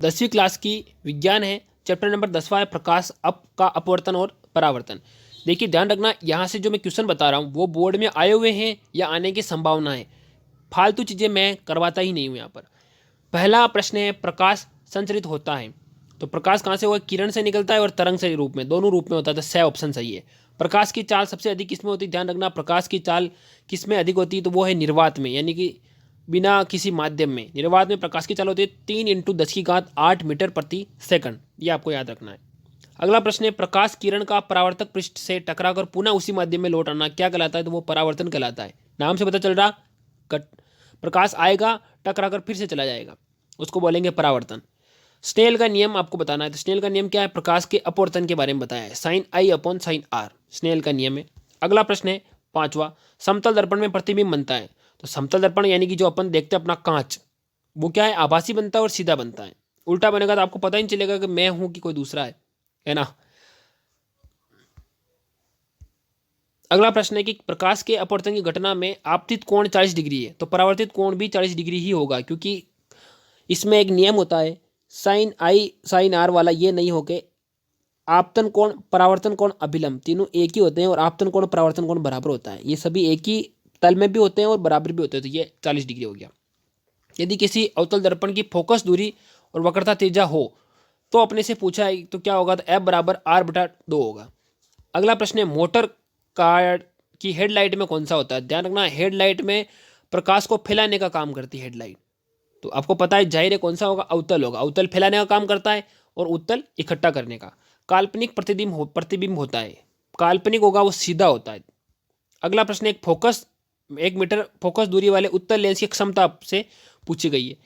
10वीं क्लास की विज्ञान है, चैप्टर नंबर 10वां है प्रकाश का अपवर्तन और परावर्तन। देखिए ध्यान रखना, यहाँ से जो मैं क्वेश्चन बता रहा हूँ वो बोर्ड में आए हुए हैं या आने की संभावना है। फालतू चीज़ें मैं करवाता ही नहीं हूँ यहाँ पर। पहला प्रश्न है प्रकाश संचरित होता है, तो प्रकाश कहाँ से होगा? किरण से निकलता है और तरंग से रूप में, दोनों रूप में होता है, तो सही ऑप्शन सही है। प्रकाश की चाल सबसे अधिक किसमें होती है? ध्यान रखना, प्रकाश की चाल किसमें अधिक होती है? तो वो है निर्वात में, यानी कि बिना किसी माध्यम में। निर्वात में प्रकाश की चाल होती है 3 × 10⁸ मीटर प्रति सेकंड, ये आपको याद रखना है। अगला प्रश्न है प्रकाश किरण का परावर्तक पृष्ठ से टकराकर पुनः उसी माध्यम में लौट आना क्या कहलाता है? तो वो परावर्तन कहलाता है। नाम से पता चल रहा, प्रकाश आएगा, टकराकर फिर से चला जाएगा, उसको बोलेंगे परावर्तन। स्नेल का नियम आपको बताना है, तो स्नेल का नियम क्या है? प्रकाश के अपवर्तन के बारे में बताया है, sin I/sin R स्नेल का नियम है। अगला प्रश्न है 5वां, समतल दर्पण में प्रतिबिंब बनता है, तो समतल दर्पण यानी कि जो अपन देखते हैं अपना कांच, वो क्या है? आभासी बनता है और सीधा बनता है। उल्टा बनेगा तो आपको पता ही नहीं चलेगा कि मैं हूं कि कोई दूसरा है ना। अगला प्रश्न है कि प्रकाश के अपवर्तन की घटना में आपतित कोण 40 डिग्री है, तो परावर्तित कोण भी 40 डिग्री ही होगा, क्योंकि इसमें एक नियम होता है sin I/sin R वाला, ये नहीं होके आपतन कोण परावर्तन कोण अभिलंब तीनों एक ही होते हैं और आपतन कोण परावर्तन कोण बराबर होता है। ये सभी एक ही तल में भी होते हैं और बराबर भी होते हैं, तो ये 40 डिग्री हो गया। यदि किसी अवतल दर्पण की फोकस दूरी और वक्रता त्रिज्या हो तो अपने से पूछा है तो क्या होगा? तो F = R/2 होगा। अगला प्रश्न है मोटर कार की हेडलाइट में कौन सा होता है? ध्यान रखना, हेडलाइट में प्रकाश को फैलाने का काम करती है हेडलाइट, तो आपको पता है जाहिर है कौन सा होगा? अवतल होगा। अवतल फैलाने का काम करता है और उत्तल इकट्ठा करने का। काल्पनिक प्रतिबिंब होता है, काल्पनिक होगा वो सीधा होता है। अगला प्रश्न एक 1 मीटर फोकस दूरी वाले उत्तल लेंस की क्षमता से पूछी गई है।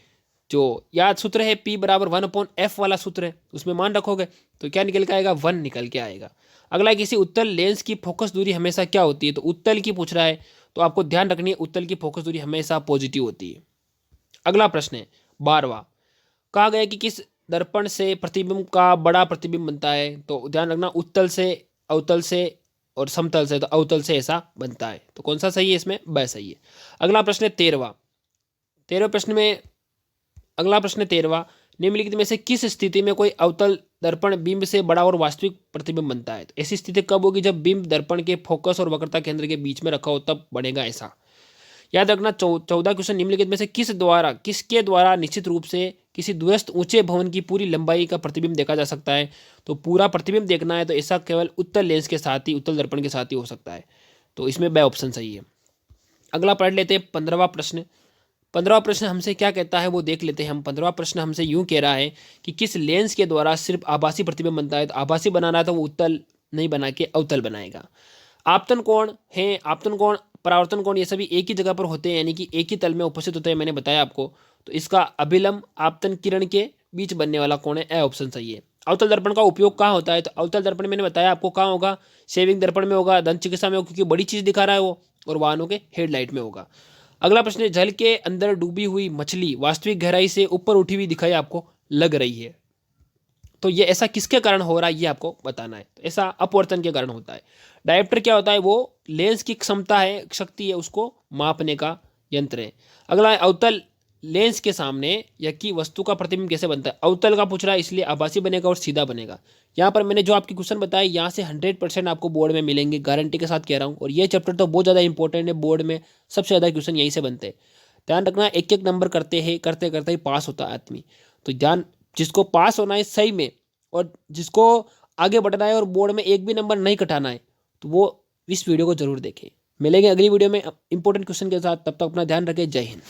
जो याद सूत्र है P = 1/F वाला सूत्र है, उसमें मान रखोगे तो क्या निकल के आएगा? 1 निकल के आएगा। अगला किसी उत्तल लेंस की फोकस दूरी हमेशा क्या होती है? तो उत्तल की पूछ रहा है, तो आपको ध्यान रखनी है उत्तल की फोकस दूरी हमेशा पॉजिटिव होती है। अगला प्रश्न है 12वां, कहा गया कि किस दर्पण से प्रतिबिंब का बड़ा प्रतिबिंब बनता है? तो ध्यान रखना उत्तल से, अवतल से और समतल से, तो अवतल से ऐसा बनता है, तो कौन सा सही है? इसमें ब सही है। अगला प्रश्न है 13वां। 13वें प्रश्न में अगला प्रश्न 13वां, निम्नलिखित में से किस स्थिति में कोई अवतल दर्पण बिंब से बड़ा और वास्तविक प्रतिबिंब बनता है? तो ऐसी स्थिति कब होगी? जब बिंब दर्पण के फोकस और वक्रता केंद्र के बीच में रखा हो तब बनेगा ऐसा। याद रखना 14 क्वेश्चन, निम्नलिखित में से किसके द्वारा निश्चित रूप से किसी दूरस्थ ऊंचे भवन की पूरी लंबाई का प्रतिबिंब देखा जा सकता है? तो पूरा प्रतिबिंब देखना है तो ऐसा केवल उत्तल लेंस के साथ ही, उत्तल दर्पण के साथ ही हो सकता है, तो इसमें ब ऑप्शन सही है। अगला पढ़ लेते हैं 15वां प्रश्न। 15वां प्रश्न हमसे क्या कहता है वो देख लेते हैं हम। 15वां प्रश्न हमसे यूं कह रहा है कि किस लेंस के द्वारा सिर्फ आभासी प्रतिबिंब बनता है? तो आभासी बनाना है तो वो उत्तल नहीं बना के अवतल बनाएगा। आपतन कोण है, आपतन कोण, परावर्तन कोण, ये सभी एक ही जगह पर होते हैं, यानी कि एक ही तल में उपस्थित होते हैं, मैंने बताया आपको। तो इसका अभिलंब आपतन किरण के बीच बनने वाला कोण है, ए ऑप्शन सही है। अवतल दर्पण का उपयोग कहाँ होता है? तो अवतल दर्पण मैंने बताया आपको कहाँ होगा? शेविंग दर्पण में होगा, दंत चिकित्सा में होगा, क्योंकि बड़ी चीज दिखा रहा है वो, और वाहनों के हेडलाइट में होगा। अगला प्रश्न है जल के अंदर डूबी हुई मछली वास्तविक गहराई से ऊपर उठी हुई दिखाई आपको लग रही है, तो ये ऐसा किसके कारण हो रहा है ये आपको बताना है। तो ऐसा अपवर्तन के कारण होता है। डायोप्टर क्या होता है? वो लेंस की क्षमता है, शक्ति है, उसको मापने का यंत्र है। अगला है अवतल लेंस के सामने या की वस्तु का प्रतिबिंब कैसे बनता है? अवतल का पूछ रहा है, इसलिए आभासी बनेगा और सीधा बनेगा। यहाँ पर मैंने जो आपके क्वेश्चन बताए यहाँ से 100% आपको बोर्ड में मिलेंगे, गारंटी के साथ कह रहा हूँ। और ये चैप्टर तो बहुत ज़्यादा इंपॉर्टेंट है, बोर्ड में सबसे ज़्यादा क्वेश्चन यहीं से बनते हैं। ध्यान रखना, एक एक नंबर करते करते ही पास होता है आदमी। तो ध्यान, जिसको पास होना है सही में और जिसको आगे बढ़ना है और बोर्ड में एक भी नंबर नहीं कटाना है, तो वो इस वीडियो को जरूर देखें। मिलेंगे अगली वीडियो में इंपॉर्टेंट क्वेश्चन के साथ, तब तक अपना ध्यान रखें। जय हिंद।